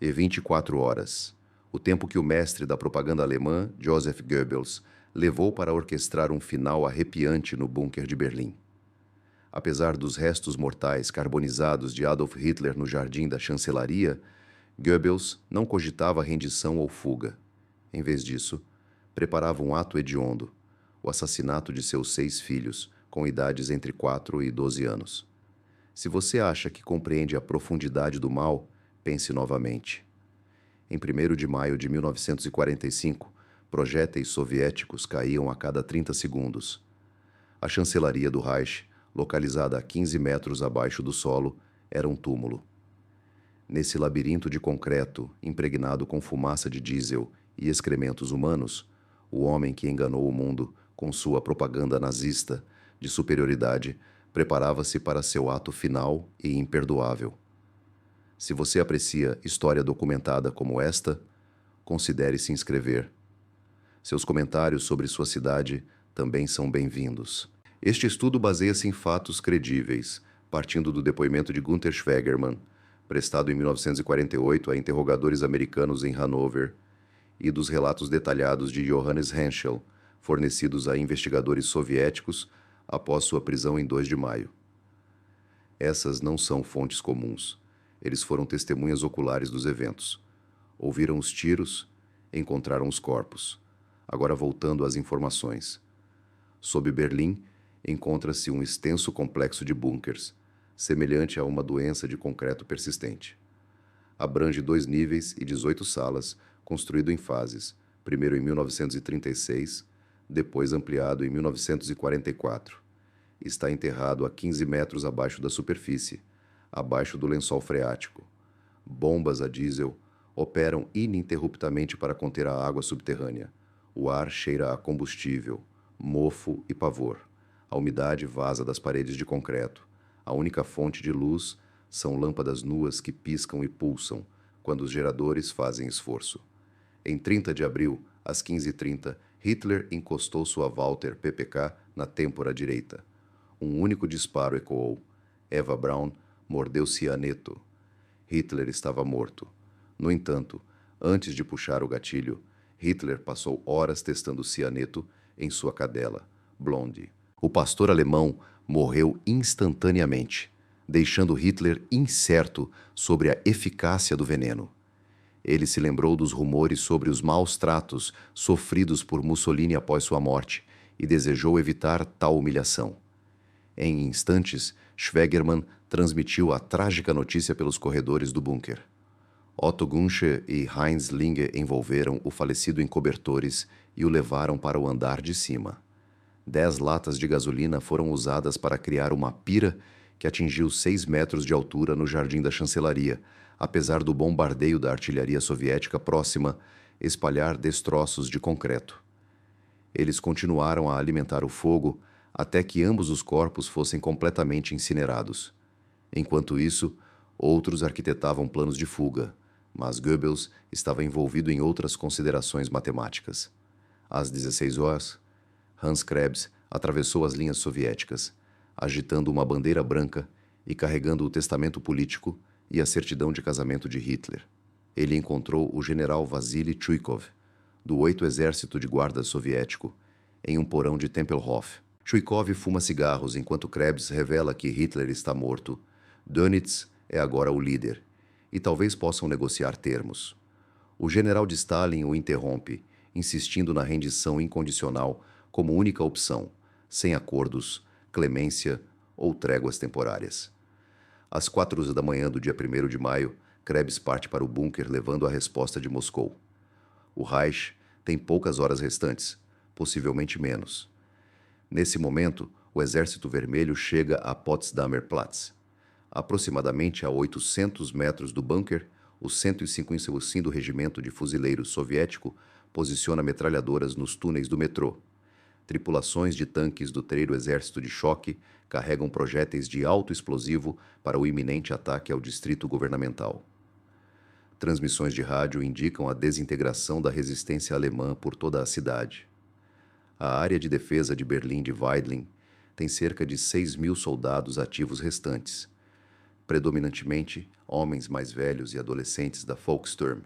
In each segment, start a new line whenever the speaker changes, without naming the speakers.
e 24 horas, o tempo que o mestre da propaganda alemã, Joseph Goebbels, levou para orquestrar um final arrepiante no bunker de Berlim. Apesar dos restos mortais carbonizados de Adolf Hitler no jardim da chancelaria, Goebbels não cogitava rendição ou fuga. Em vez disso, preparava um ato hediondo, o assassinato de seus 6 filhos, com idades entre 4 e 12 anos. Se você acha que compreende a profundidade do mal, pense novamente. Em 1º de maio de 1945, projéteis soviéticos caíam a cada 30 segundos. A chancelaria do Reich, localizada a 15 metros abaixo do solo, era um túmulo. Nesse labirinto de concreto, impregnado com fumaça de diesel e excrementos humanos, o homem que enganou o mundo com sua propaganda nazista de superioridade preparava-se para seu ato final e imperdoável. Se você aprecia história documentada como esta, considere se inscrever. Seus comentários sobre sua cidade também são bem-vindos. Este estudo baseia-se em fatos credíveis, partindo do depoimento de Gunther Schwegermann, prestado em 1948 a interrogadores americanos em Hanover, e dos relatos detalhados de Johannes Henschel, fornecidos a investigadores soviéticos após sua prisão em 2 de maio. Essas não são fontes comuns. Eles foram testemunhas oculares dos eventos. Ouviram os tiros, encontraram os corpos. Agora voltando às informações. Sob Berlim, encontra-se um extenso complexo de bunkers, semelhante a uma doença de concreto persistente. Abrange 2 níveis e 18 salas, construído em fases, primeiro em 1936, depois ampliado em 1944. Está enterrado a 15 metros abaixo da superfície, abaixo do lençol freático. Bombas a diesel operam ininterruptamente para conter a água subterrânea. O ar cheira a combustível, mofo e pavor. A umidade vaza das paredes de concreto. A única fonte de luz são lâmpadas nuas que piscam e pulsam quando os geradores fazem esforço. Em 30 de abril, às 15h30, Hitler encostou sua Walther PPK na têmpora direita. Um único disparo ecoou. Eva Braun mordeu cianeto. Hitler estava morto. No entanto, antes de puxar o gatilho, Hitler passou horas testando cianeto em sua cadela, Blonde. O pastor alemão morreu instantaneamente, deixando Hitler incerto sobre a eficácia do veneno. Ele se lembrou dos rumores sobre os maus tratos sofridos por Mussolini após sua morte e desejou evitar tal humilhação. Em instantes, Schwegermann transmitiu a trágica notícia pelos corredores do bunker. Otto Gunsche e Heinz Linge envolveram o falecido em cobertores e o levaram para o andar de cima. 10 latas de gasolina foram usadas para criar uma pira que atingiu 6 metros de altura no jardim da chancelaria, apesar do bombardeio da artilharia soviética próxima espalhar destroços de concreto. Eles continuaram a alimentar o fogo até que ambos os corpos fossem completamente incinerados. Enquanto isso, outros arquitetavam planos de fuga, mas Goebbels estava envolvido em outras considerações matemáticas. Às 16 horas, Hans Krebs atravessou as linhas soviéticas, agitando uma bandeira branca e carregando o testamento político e a certidão de casamento de Hitler. Ele encontrou o general Vassili Chuikov, do 8º Exército de Guarda Soviético, em um porão de Tempelhof. Chuikov fuma cigarros enquanto Krebs revela que Hitler está morto. Dönitz é agora o líder, e talvez possam negociar termos. O general de Stalin o interrompe, insistindo na rendição incondicional como única opção, sem acordos, clemência ou tréguas temporárias. Às 4 da manhã do dia 1º de maio, Krebs parte para o bunker levando a resposta de Moscou. O Reich tem poucas horas restantes, possivelmente menos. Nesse momento, o Exército Vermelho chega a Potsdamer Platz. Aproximadamente a 800 metros do bunker, o 155º Regimento de Fuzileiros soviético posiciona metralhadoras nos túneis do metrô. Tripulações de tanques do 3º Exército de Choque carregam projéteis de alto explosivo para o iminente ataque ao distrito governamental. Transmissões de rádio indicam a desintegração da resistência alemã por toda a cidade. A área de defesa de Berlim de Weidling tem cerca de 6.000 soldados ativos restantes. predominantemente homens mais velhos e adolescentes da Volkssturm.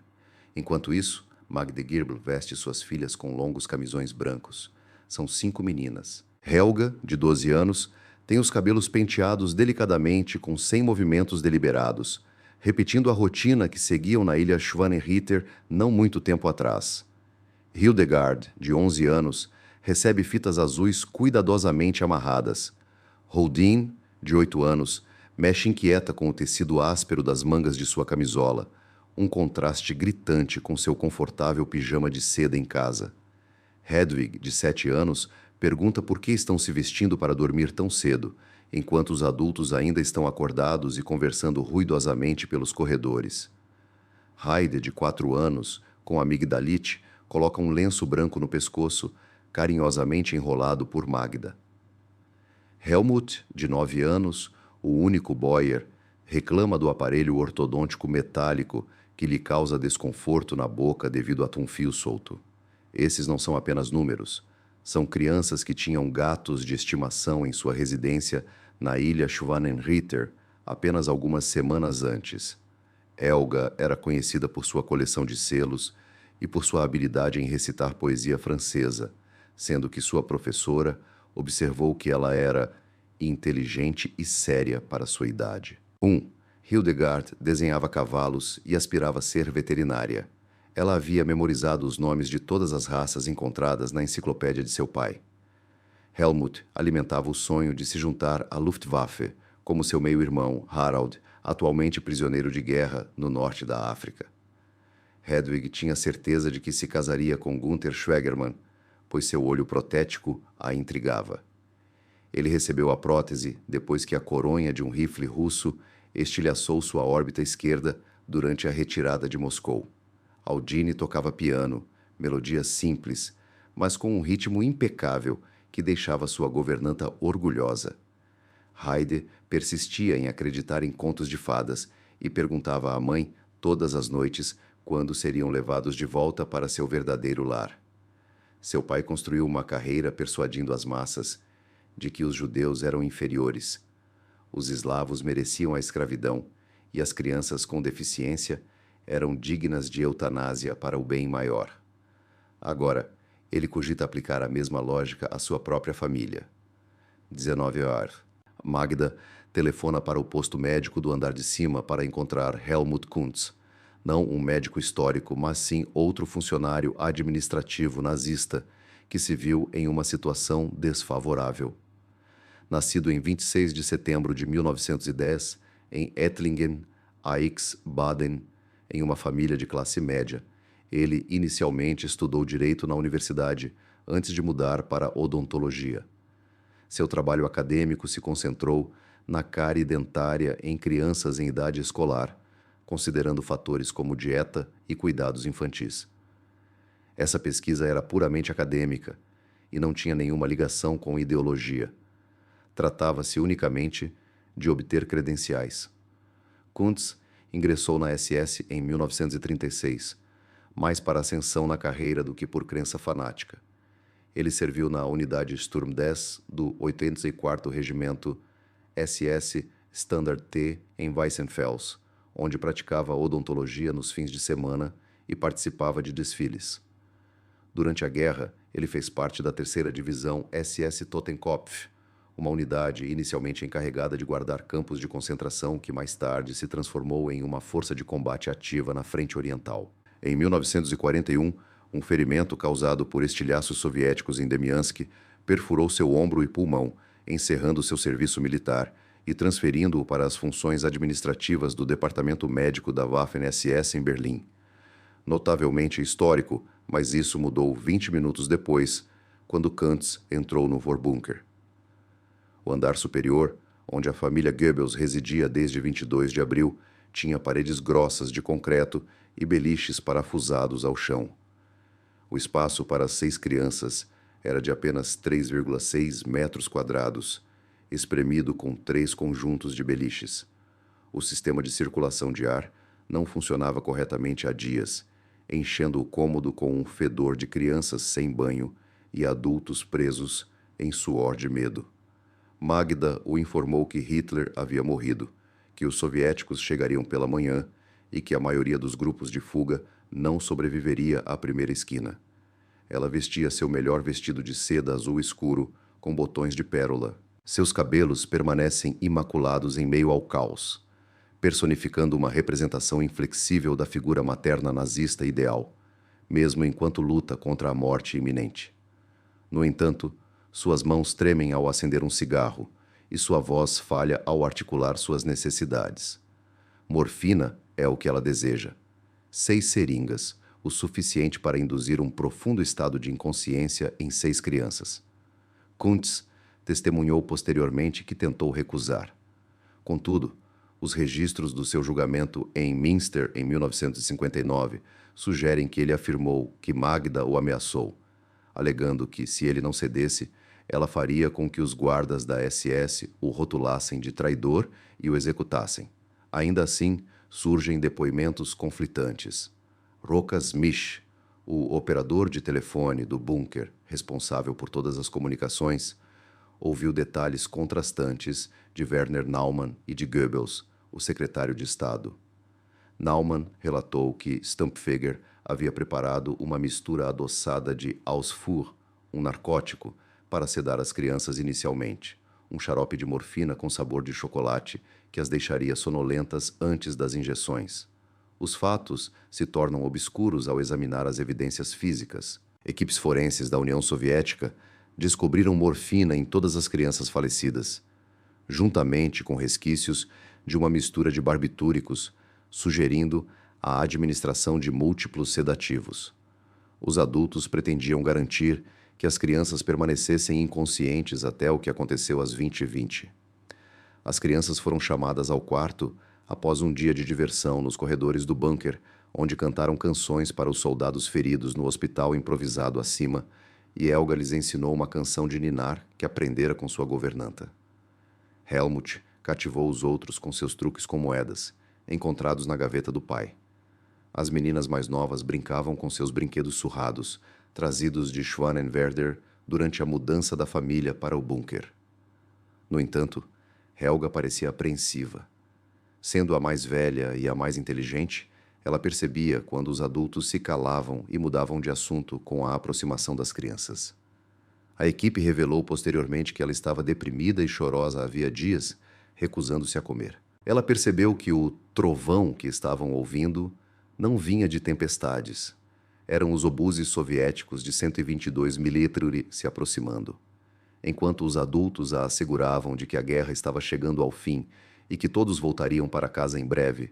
Enquanto isso, Magda Girbel veste suas filhas com longos camisões brancos. São 5 meninas. Helga, de 12 anos, tem os cabelos penteados delicadamente com 100 movimentos deliberados, repetindo a rotina que seguiam na ilha Schwanenritter não muito tempo atrás. Hildegard, de 11 anos, recebe fitas azuis cuidadosamente amarradas. Holdin, de 8 anos, mexe inquieta com o tecido áspero das mangas de sua camisola, um contraste gritante com seu confortável pijama de seda em casa. Hedwig, de 7 anos, pergunta por que estão se vestindo para dormir tão cedo, enquanto os adultos ainda estão acordados e conversando ruidosamente pelos corredores. Heide, de 4 anos, com a amigdalite, coloca um lenço branco no pescoço, carinhosamente enrolado por Magda. Helmut, de 9 anos, o único boier, reclama do aparelho ortodôntico metálico que lhe causa desconforto na boca devido a um fio solto. Esses não são apenas números. São crianças que tinham gatos de estimação em sua residência na ilha Schwanenritter apenas algumas semanas antes. Helga era conhecida por sua coleção de selos e por sua habilidade em recitar poesia francesa, sendo que sua professora observou que ela era inteligente e séria para sua idade. 1. Hildegard desenhava cavalos e aspirava a ser veterinária. Ela havia memorizado os nomes de todas as raças encontradas na enciclopédia de seu pai. Helmut alimentava o sonho de se juntar à Luftwaffe, como seu meio-irmão, Harald, atualmente prisioneiro de guerra no norte da África. Hedwig tinha certeza de que se casaria com Gunther Schwegermann, pois seu olho protético a intrigava. Ele recebeu a prótese depois que a coronha de um rifle russo estilhaçou sua órbita esquerda durante a retirada de Moscou. Aldine tocava piano, melodias simples, mas com um ritmo impecável que deixava sua governanta orgulhosa. Heide persistia em acreditar em contos de fadas e perguntava à mãe todas as noites quando seriam levados de volta para seu verdadeiro lar. Seu pai construiu uma carreira persuadindo as massas de que os judeus eram inferiores. Os eslavos mereciam a escravidão e as crianças com deficiência eram dignas de eutanásia para o bem maior. Agora, ele cogita aplicar a mesma lógica à sua própria família. 19 horas. Magda telefona para o posto médico do andar de cima para encontrar Helmut Kuntz, não um médico histórico, mas sim outro funcionário administrativo nazista que se viu em uma situação desfavorável. Nascido em 26 de setembro de 1910, em Ettlingen, Aix-Baden, em uma família de classe média, ele inicialmente estudou direito na universidade antes de mudar para odontologia. Seu trabalho acadêmico se concentrou na cárie dentária em crianças em idade escolar, considerando fatores como dieta e cuidados infantis. Essa pesquisa era puramente acadêmica e não tinha nenhuma ligação com ideologia. Tratava-se unicamente de obter credenciais. Kuntz ingressou na SS em 1936, mais para ascensão na carreira do que por crença fanática. Ele serviu na unidade Sturm 10 do 84º Regimento SS Standard T em Weissenfels, onde praticava odontologia nos fins de semana e participava de desfiles. Durante a guerra, ele fez parte da 3ª Divisão SS Totenkopf, uma unidade inicialmente encarregada de guardar campos de concentração que mais tarde se transformou em uma força de combate ativa na Frente Oriental. Em 1941, um ferimento causado por estilhaços soviéticos em Demiansk perfurou seu ombro e pulmão, encerrando seu serviço militar e transferindo-o para as funções administrativas do Departamento Médico da Waffen-SS em Berlim. Notavelmente histórico, mas isso mudou 20 minutos depois, quando Kuntz entrou no Vorbunker. O andar superior, onde a família Goebbels residia desde 22 de abril, tinha paredes grossas de concreto e beliches parafusados ao chão. O espaço para 6 crianças era de apenas 3,6 metros quadrados, espremido com 3 conjuntos de beliches. O sistema de circulação de ar não funcionava corretamente há dias, enchendo o cômodo com um fedor de crianças sem banho e adultos presos em suor de medo. Magda o informou que Hitler havia morrido, que os soviéticos chegariam pela manhã e que a maioria dos grupos de fuga não sobreviveria à primeira esquina. Ela vestia seu melhor vestido de seda azul escuro, com botões de pérola. Seus cabelos permanecem imaculados em meio ao caos, personificando uma representação inflexível da figura materna nazista ideal, mesmo enquanto luta contra a morte iminente. No entanto, suas mãos tremem ao acender um cigarro e sua voz falha ao articular suas necessidades. Morfina é o que ela deseja. 6 seringas, o suficiente para induzir um profundo estado de inconsciência em 6 crianças. Kuntz testemunhou posteriormente que tentou recusar. Contudo, os registros do seu julgamento em Münster em 1959 sugerem que ele afirmou que Magda o ameaçou, alegando que, se ele não cedesse, ela faria com que os guardas da SS o rotulassem de traidor e o executassem. Ainda assim, surgem depoimentos conflitantes. Rokas Misch, o operador de telefone do bunker, responsável por todas as comunicações, ouviu detalhes contrastantes de Werner Naumann e de Goebbels, o secretário de Estado. Naumann relatou que Stampfeger havia preparado uma mistura adoçada de Ausfuhr, um narcótico, para sedar as crianças inicialmente, um xarope de morfina com sabor de chocolate que as deixaria sonolentas antes das injeções. Os fatos se tornam obscuros ao examinar as evidências físicas. Equipes forenses da União Soviética descobriram morfina em todas as crianças falecidas, juntamente com resquícios de uma mistura de barbitúricos, sugerindo a administração de múltiplos sedativos. Os adultos pretendiam garantir que as crianças permanecessem inconscientes até o que aconteceu às 20h20. As crianças foram chamadas ao quarto após um dia de diversão nos corredores do bunker, onde cantaram canções para os soldados feridos no hospital improvisado acima, e Helga lhes ensinou uma canção de ninar que aprendera com sua governanta. Helmut cativou os outros com seus truques com moedas, encontrados na gaveta do pai. As meninas mais novas brincavam com seus brinquedos surrados, trazidos de Schwanenwerder durante a mudança da família para o bunker. No entanto, Helga parecia apreensiva. Sendo a mais velha e a mais inteligente, ela percebia quando os adultos se calavam e mudavam de assunto com a aproximação das crianças. A equipe revelou posteriormente que ela estava deprimida e chorosa havia dias, recusando-se a comer. Ela percebeu que o trovão que estavam ouvindo não vinha de tempestades. Eram os obuses soviéticos de 122 milímetros se aproximando. Enquanto os adultos a asseguravam de que a guerra estava chegando ao fim e que todos voltariam para casa em breve,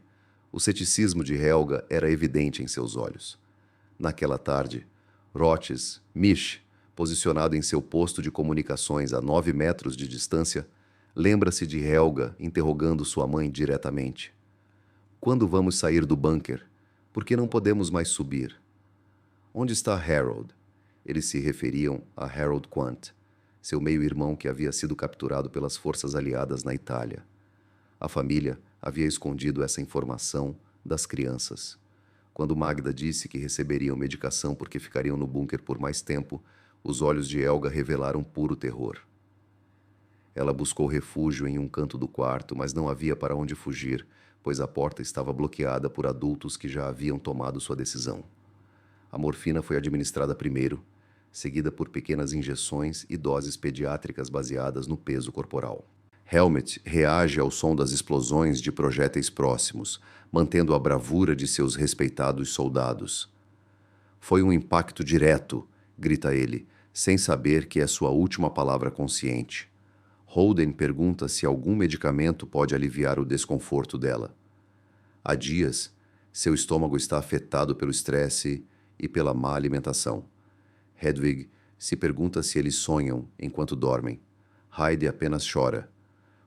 o ceticismo de Helga era evidente em seus olhos. Naquela tarde, Rotes Misch, posicionado em seu posto de comunicações a 9 metros de distância, lembra-se de Helga interrogando sua mãe diretamente. Quando vamos sair do bunker? Por que não podemos mais subir? Onde está Harold? Eles se referiam a Harold Quandt, seu meio-irmão que havia sido capturado pelas forças aliadas na Itália. A família havia escondido essa informação das crianças. Quando Magda disse que receberiam medicação porque ficariam no bunker por mais tempo, os olhos de Helga revelaram puro terror. Ela buscou refúgio em um canto do quarto, mas não havia para onde fugir, pois a porta estava bloqueada por adultos que já haviam tomado sua decisão. A morfina foi administrada primeiro, seguida por pequenas injeções e doses pediátricas baseadas no peso corporal. Helmut reage ao som das explosões de projéteis próximos, mantendo a bravura de seus respeitados soldados. Foi um impacto direto, grita ele, sem saber que é sua última palavra consciente. Holden pergunta se algum medicamento pode aliviar o desconforto dela. Há dias, seu estômago está afetado pelo estresse e pela má alimentação. Hedwig se pergunta se eles sonham enquanto dormem. Heidi apenas chora.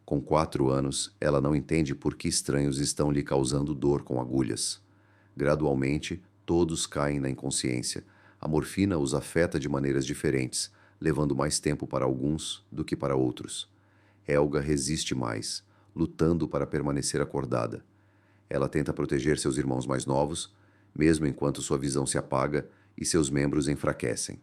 Com 4 anos, ela não entende por que estranhos estão lhe causando dor com agulhas. Gradualmente, todos caem na inconsciência. A morfina os afeta de maneiras diferentes, levando mais tempo para alguns do que para outros. Helga resiste mais, lutando para permanecer acordada. Ela tenta proteger seus irmãos mais novos, mesmo enquanto sua visão se apaga e seus membros enfraquecem.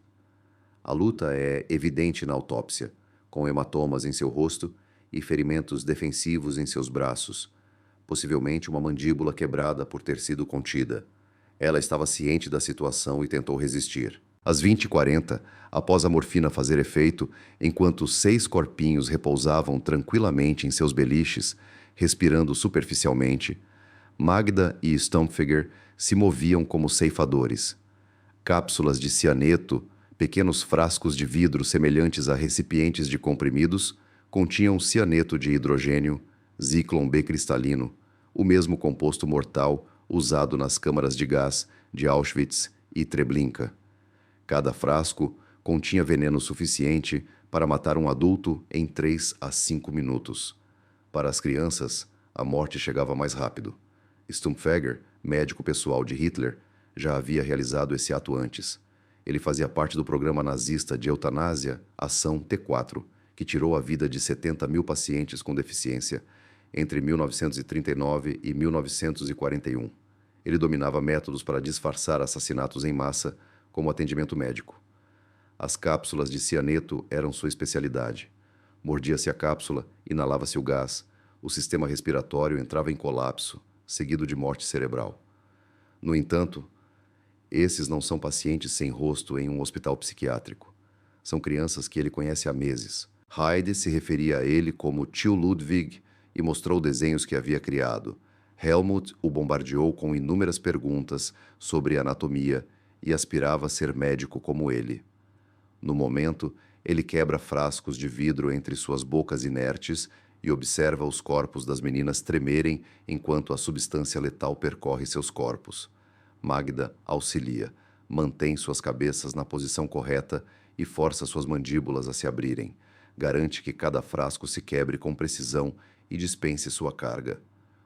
A luta é evidente na autópsia, com hematomas em seu rosto e ferimentos defensivos em seus braços, possivelmente uma mandíbula quebrada por ter sido contida. Ela estava ciente da situação e tentou resistir. Às 20h40, após a morfina fazer efeito, enquanto 6 corpinhos repousavam tranquilamente em seus beliches, respirando superficialmente, Magda e Stumpfegger se moviam como ceifadores. Cápsulas de cianeto, pequenos frascos de vidro semelhantes a recipientes de comprimidos, continham cianeto de hidrogênio, Zyklon B cristalino, o mesmo composto mortal usado nas câmaras de gás de Auschwitz e Treblinka. Cada frasco continha veneno suficiente para matar um adulto em 3 a 5 minutos. Para as crianças, a morte chegava mais rápido. Stumpfegger, médico pessoal de Hitler, já havia realizado esse ato antes. Ele fazia parte do programa nazista de eutanásia Ação T4, que tirou a vida de 70 mil pacientes com deficiência entre 1939 e 1941. Ele dominava métodos para disfarçar assassinatos em massa, como atendimento médico. As cápsulas de cianeto eram sua especialidade. Mordia-se a cápsula, inalava-se o gás, o sistema respiratório entrava em colapso, seguido de morte cerebral. No entanto, esses não são pacientes sem rosto em um hospital psiquiátrico. São crianças que ele conhece há meses. Heide se referia a ele como tio Ludwig e mostrou desenhos que havia criado. Helmut o bombardeou com inúmeras perguntas sobre anatomia e aspirava a ser médico como ele. No momento, ele quebra frascos de vidro entre suas bocas inertes e observa os corpos das meninas tremerem enquanto a substância letal percorre seus corpos. Magda auxilia, mantém suas cabeças na posição correta e força suas mandíbulas a se abrirem. Garante que cada frasco se quebre com precisão e dispense sua carga.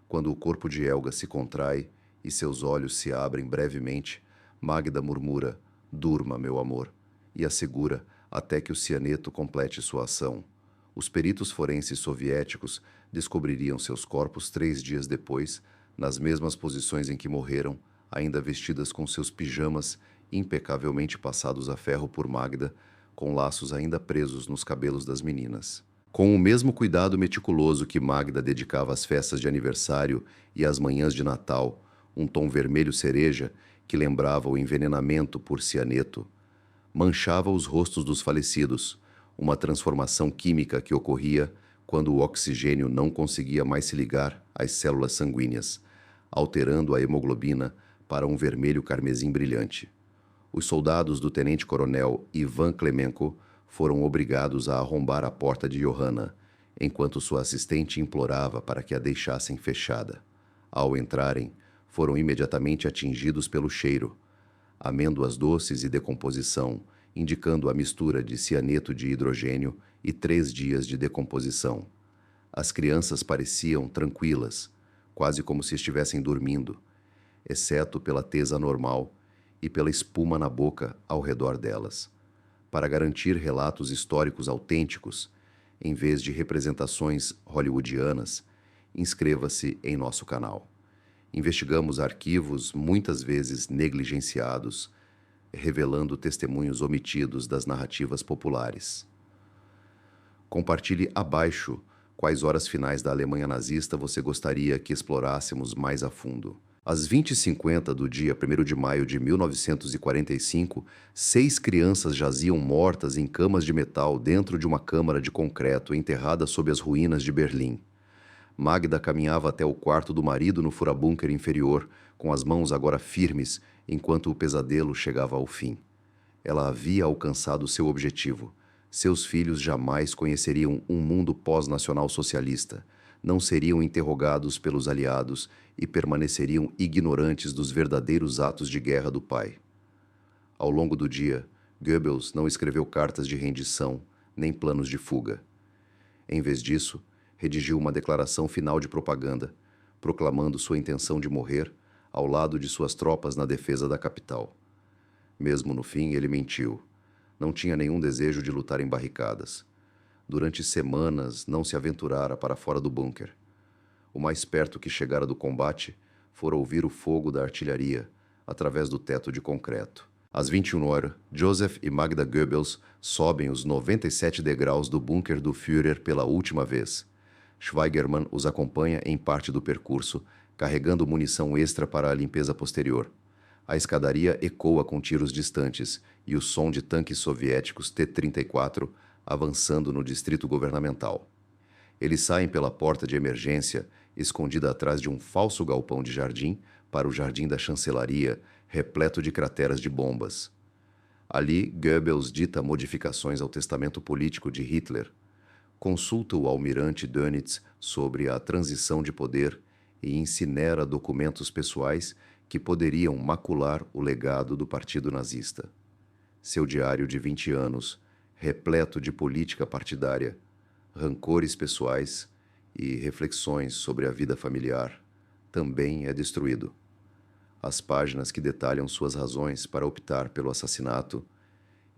Quando o corpo de Helga se contrai e seus olhos se abrem brevemente, Magda murmura: "Durma, meu amor", e assegura até que o cianeto complete sua ação. Os peritos forenses soviéticos descobririam seus corpos 3 dias depois, nas mesmas posições em que morreram, ainda vestidas com seus pijamas impecavelmente passados a ferro por Magda, com laços ainda presos nos cabelos das meninas. Com o mesmo cuidado meticuloso que Magda dedicava às festas de aniversário e às manhãs de Natal, um tom vermelho cereja, que lembrava o envenenamento por cianeto, manchava os rostos dos falecidos, uma transformação química que ocorria quando o oxigênio não conseguia mais se ligar às células sanguíneas, alterando a hemoglobina para um vermelho carmesim brilhante. Os soldados do tenente-coronel Ivan Klemenko foram obrigados a arrombar a porta de Johanna, enquanto sua assistente implorava para que a deixassem fechada. Ao entrarem, foram imediatamente atingidos pelo cheiro, amêndoas doces e decomposição, indicando a mistura de cianeto de hidrogênio e 3 dias de decomposição. As crianças pareciam tranquilas, quase como se estivessem dormindo, exceto pela tesa normal e pela espuma na boca ao redor delas. Para garantir relatos históricos autênticos, em vez de representações hollywoodianas, inscreva-se em nosso canal. Investigamos arquivos muitas vezes negligenciados, revelando testemunhos omitidos das narrativas populares. Compartilhe abaixo quais horas finais da Alemanha nazista você gostaria que explorássemos mais a fundo. Às 20h50 do dia 1º de maio de 1945, 6 crianças jaziam mortas em camas de metal dentro de uma câmara de concreto enterrada sob as ruínas de Berlim. Magda caminhava até o quarto do marido no furabunker inferior, com as mãos agora firmes, enquanto o pesadelo chegava ao fim. Ela havia alcançado seu objetivo. Seus filhos jamais conheceriam um mundo pós-nacional-socialista, não seriam interrogados pelos aliados e permaneceriam ignorantes dos verdadeiros atos de guerra do pai. Ao longo do dia, Goebbels não escreveu cartas de rendição, nem planos de fuga. Em vez disso, redigiu uma declaração final de propaganda, proclamando sua intenção de morrer ao lado de suas tropas na defesa da capital. Mesmo no fim, ele mentiu. Não tinha nenhum desejo de lutar em barricadas. Durante semanas, não se aventurara para fora do bunker. O mais perto que chegara do combate fora ouvir o fogo da artilharia através do teto de concreto. Às 21h, Joseph e Magda Goebbels sobem os 97 degraus do bunker do Führer pela última vez. Schweigerman os acompanha em parte do percurso, carregando munição extra para a limpeza posterior. A escadaria ecoa com tiros distantes e o som de tanques soviéticos T-34 avançando no distrito governamental. Eles saem pela porta de emergência, escondida atrás de um falso galpão de jardim, para o jardim da chancelaria, repleto de crateras de bombas. Ali, Goebbels dita modificações ao testamento político de Hitler, consulta o almirante Dönitz sobre a transição de poder e incinera documentos pessoais que poderiam macular o legado do partido nazista. Seu diário de 20 anos, repleto de política partidária, rancores pessoais e reflexões sobre a vida familiar, também é destruído. As páginas que detalham suas razões para optar pelo assassinato,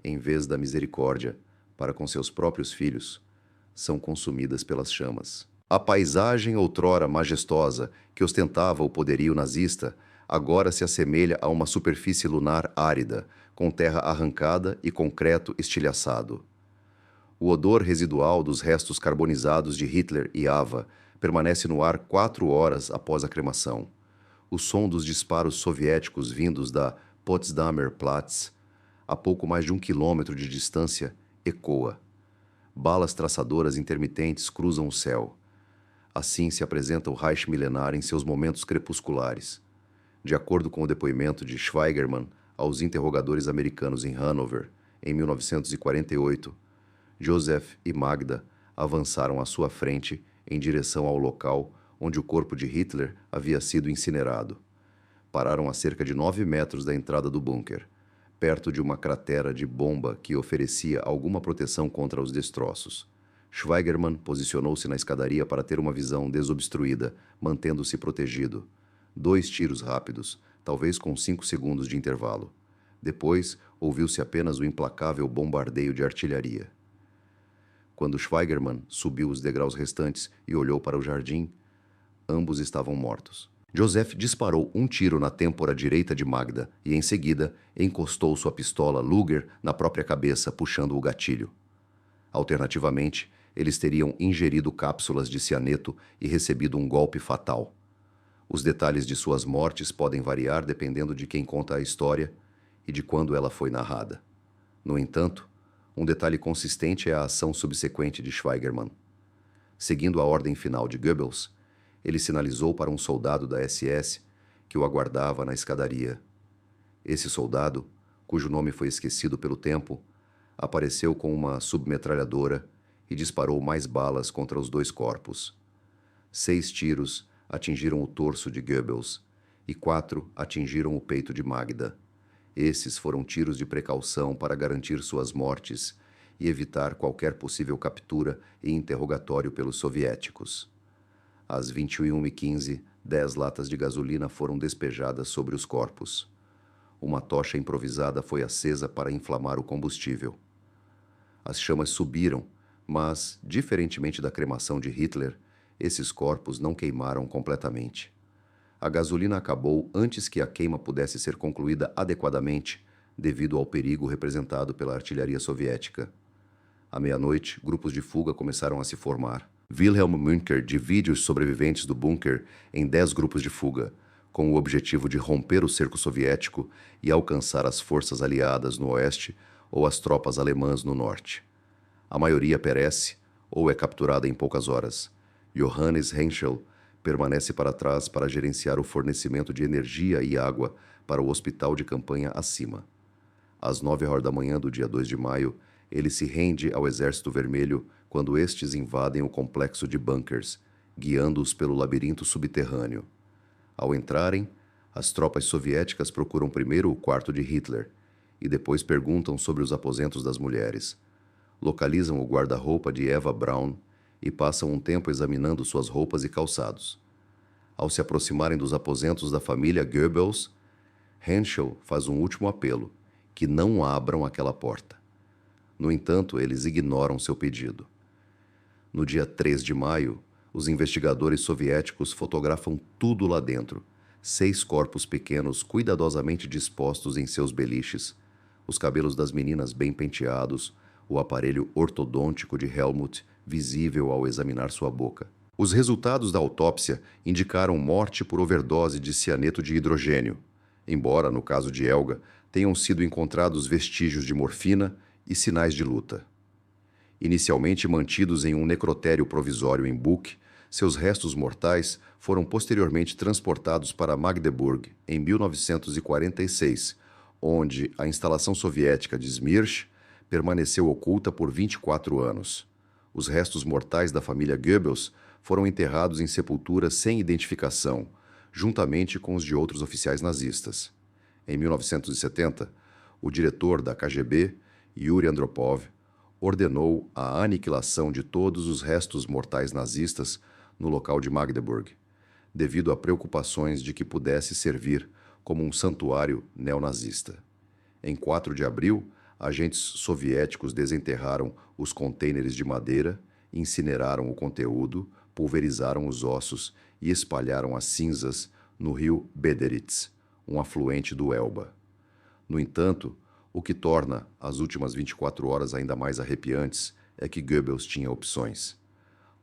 em vez da misericórdia para com seus próprios filhos, são consumidas pelas chamas. A paisagem outrora majestosa que ostentava o poderio nazista agora se assemelha a uma superfície lunar árida, com terra arrancada e concreto estilhaçado. O odor residual dos restos carbonizados de Hitler e Ava permanece no ar 4 horas após a cremação. O som dos disparos soviéticos vindos da Potsdamer Platz, a pouco mais de 1 quilômetro de distância, ecoa. Balas traçadoras intermitentes cruzam o céu. Assim se apresenta o Reich milenar em seus momentos crepusculares. De acordo com o depoimento de Schweigerman aos interrogadores americanos em Hanover, em 1948, Joseph e Magda avançaram à sua frente em direção ao local onde o corpo de Hitler havia sido incinerado. Pararam a cerca de 9 metros da entrada do bunker, perto de uma cratera de bomba que oferecia alguma proteção contra os destroços. Schweigerman posicionou-se na escadaria para ter uma visão desobstruída, mantendo-se protegido. 2 tiros rápidos, talvez com 5 segundos de intervalo. Depois, ouviu-se apenas o implacável bombardeio de artilharia. Quando Schweigerman subiu os degraus restantes e olhou para o jardim, ambos estavam mortos. Joseph disparou um tiro na têmpora direita de Magda e, em seguida, encostou sua pistola Luger na própria cabeça, puxando o gatilho. Alternativamente, eles teriam ingerido cápsulas de cianeto e recebido um golpe fatal. Os detalhes de suas mortes podem variar dependendo de quem conta a história e de quando ela foi narrada. No entanto, um detalhe consistente é a ação subsequente de Schweigerman. Seguindo a ordem final de Goebbels, ele sinalizou para um soldado da SS que o aguardava na escadaria. Esse soldado, cujo nome foi esquecido pelo tempo, apareceu com uma submetralhadora e disparou mais balas contra os 2 corpos. 6 tiros atingiram o torso de Goebbels e 4 atingiram o peito de Magda. Esses foram tiros de precaução para garantir suas mortes e evitar qualquer possível captura e interrogatório pelos soviéticos. Às 21h15, 10 latas de gasolina foram despejadas sobre os corpos. Uma tocha improvisada foi acesa para inflamar o combustível. As chamas subiram, mas, diferentemente da cremação de Hitler, esses corpos não queimaram completamente. A gasolina acabou antes que a queima pudesse ser concluída adequadamente, devido ao perigo representado pela artilharia soviética. À meia-noite, grupos de fuga começaram a se formar. Wilhelm Münker divide os sobreviventes do bunker em 10 grupos de fuga, com o objetivo de romper o cerco soviético e alcançar as forças aliadas no oeste ou as tropas alemãs no norte. A maioria perece ou é capturada em poucas horas. Johannes Henschel permanece para trás para gerenciar o fornecimento de energia e água para o hospital de campanha acima. Às 9h da manhã do dia 2 de maio, ele se rende ao Exército Vermelho quando estes invadem o complexo de bunkers, guiando-os pelo labirinto subterrâneo. Ao entrarem, as tropas soviéticas procuram primeiro o quarto de Hitler e depois perguntam sobre os aposentos das mulheres. Localizam o guarda-roupa de Eva Braun e passam um tempo examinando suas roupas e calçados. Ao se aproximarem dos aposentos da família Goebbels, Henschel faz um último apelo, que não abram aquela porta. No entanto, eles ignoram seu pedido. No dia 3 de maio, os investigadores soviéticos fotografam tudo lá dentro. 6 corpos pequenos cuidadosamente dispostos em seus beliches, os cabelos das meninas bem penteados, o aparelho ortodôntico de Helmut visível ao examinar sua boca. Os resultados da autópsia indicaram morte por overdose de cianeto de hidrogênio, embora, no caso de Helga, tenham sido encontrados vestígios de morfina e sinais de luta. Inicialmente mantidos em um necrotério provisório em Buch, seus restos mortais foram posteriormente transportados para Magdeburg, em 1946, onde a instalação soviética de Smirch permaneceu oculta por 24 anos. Os restos mortais da família Goebbels foram enterrados em sepulturas sem identificação, juntamente com os de outros oficiais nazistas. Em 1970, o diretor da KGB, Yuri Andropov, ordenou a aniquilação de todos os restos mortais nazistas no local de Magdeburg, devido a preocupações de que pudesse servir como um santuário neonazista. Em 4 de abril, agentes soviéticos desenterraram os contêineres de madeira, incineraram o conteúdo, pulverizaram os ossos e espalharam as cinzas no rio Bederitz, um afluente do Elba. No entanto, o que torna as últimas 24 horas ainda mais arrepiantes é que Goebbels tinha opções.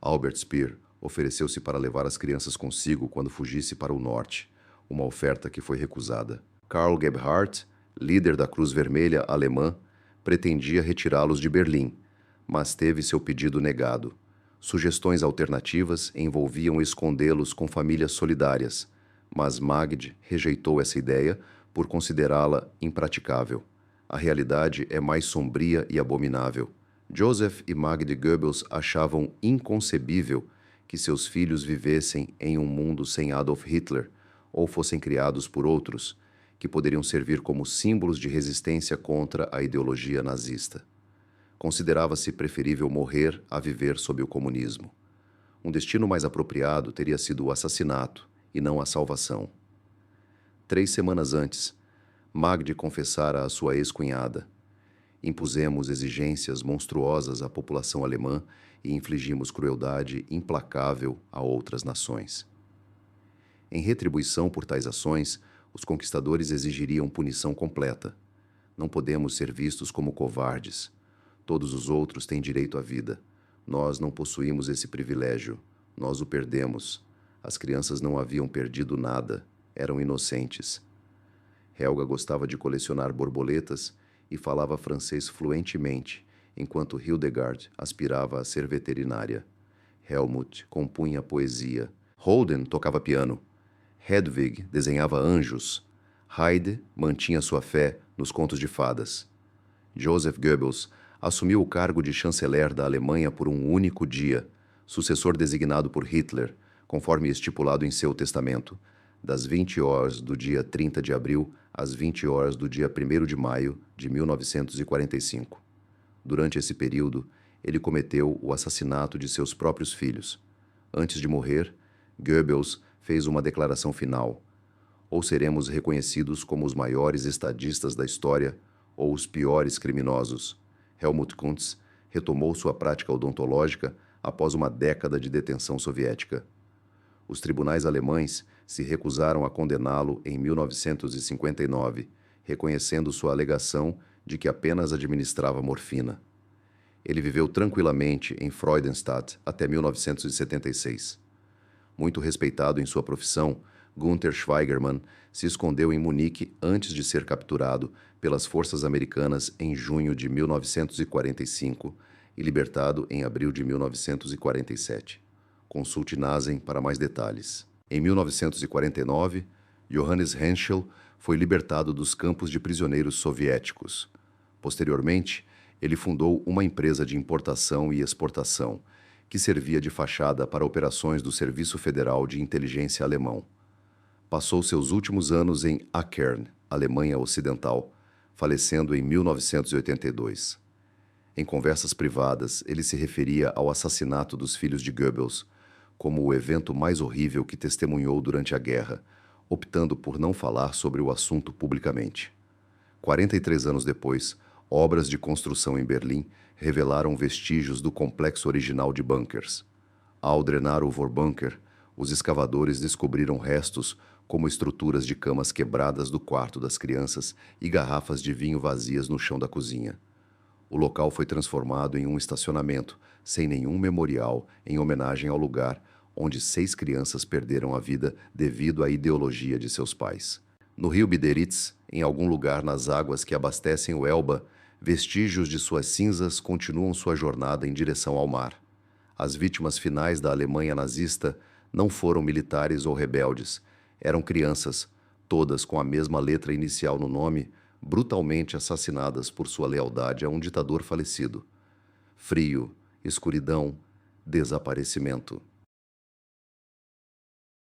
Albert Speer ofereceu-se para levar as crianças consigo quando fugisse para o norte, uma oferta que foi recusada. Karl Gebhardt, líder da Cruz Vermelha alemã, pretendia retirá-los de Berlim, mas teve seu pedido negado. Sugestões alternativas envolviam escondê-los com famílias solidárias, mas Magd rejeitou essa ideia por considerá-la impraticável. A realidade é mais sombria e abominável. Joseph e Magd Goebbels achavam inconcebível que seus filhos vivessem em um mundo sem Adolf Hitler ou fossem criados por outros, que poderiam servir como símbolos de resistência contra a ideologia nazista. Considerava-se preferível morrer a viver sob o comunismo. Um destino mais apropriado teria sido o assassinato e não a salvação. 3 semanas antes, Magd confessara à sua ex-cunhada: impusemos exigências monstruosas à população alemã e infligimos crueldade implacável a outras nações. Em retribuição por tais ações, os conquistadores exigiriam punição completa. Não podemos ser vistos como covardes. Todos os outros têm direito à vida. Nós não possuímos esse privilégio. Nós o perdemos. As crianças não haviam perdido nada. Eram inocentes. Helga gostava de colecionar borboletas e falava francês fluentemente, enquanto Hildegard aspirava a ser veterinária. Helmut compunha poesia. Holden tocava piano. Hedwig desenhava anjos. Heide mantinha sua fé nos contos de fadas. Joseph Goebbels assumiu o cargo de chanceler da Alemanha por um único dia, sucessor designado por Hitler, conforme estipulado em seu testamento, das 20 horas do dia 30 de abril às 20 horas do dia 1º de maio de 1945. Durante esse período, ele cometeu o assassinato de seus próprios filhos. Antes de morrer, Goebbels fez uma declaração final: ou seremos reconhecidos como os maiores estadistas da história, ou os piores criminosos. Helmut Kuntz retomou sua prática odontológica após uma década de detenção soviética. Os tribunais alemães se recusaram a condená-lo em 1959, reconhecendo sua alegação de que apenas administrava morfina. Ele viveu tranquilamente em Freudenstadt até 1976. Muito respeitado em sua profissão, Gunther Schweigermann se escondeu em Munique antes de ser capturado pelas forças americanas em junho de 1945 e libertado em abril de 1947. Consulte Nasen para mais detalhes. Em 1949, Johannes Henschel foi libertado dos campos de prisioneiros soviéticos. Posteriormente, ele fundou uma empresa de importação e exportação, que servia de fachada para operações do Serviço Federal de Inteligência alemão. Passou seus últimos anos em Akern, Alemanha Ocidental, falecendo em 1982. Em conversas privadas, ele se referia ao assassinato dos filhos de Goebbels como o evento mais horrível que testemunhou durante a guerra, optando por não falar sobre o assunto publicamente. 43 anos depois, obras de construção em Berlim revelaram vestígios do complexo original de bunkers. Ao drenar o Vorbunker, os escavadores descobriram restos como estruturas de camas quebradas do quarto das crianças e garrafas de vinho vazias no chão da cozinha. O local foi transformado em um estacionamento, sem nenhum memorial, em homenagem ao lugar onde 6 crianças perderam a vida devido à ideologia de seus pais. No rio Bideritz, em algum lugar nas águas que abastecem o Elba, vestígios de suas cinzas continuam sua jornada em direção ao mar. As vítimas finais da Alemanha nazista não foram militares ou rebeldes, eram crianças, todas com a mesma letra inicial no nome, brutalmente assassinadas por sua lealdade a um ditador falecido. Frio, escuridão, desaparecimento.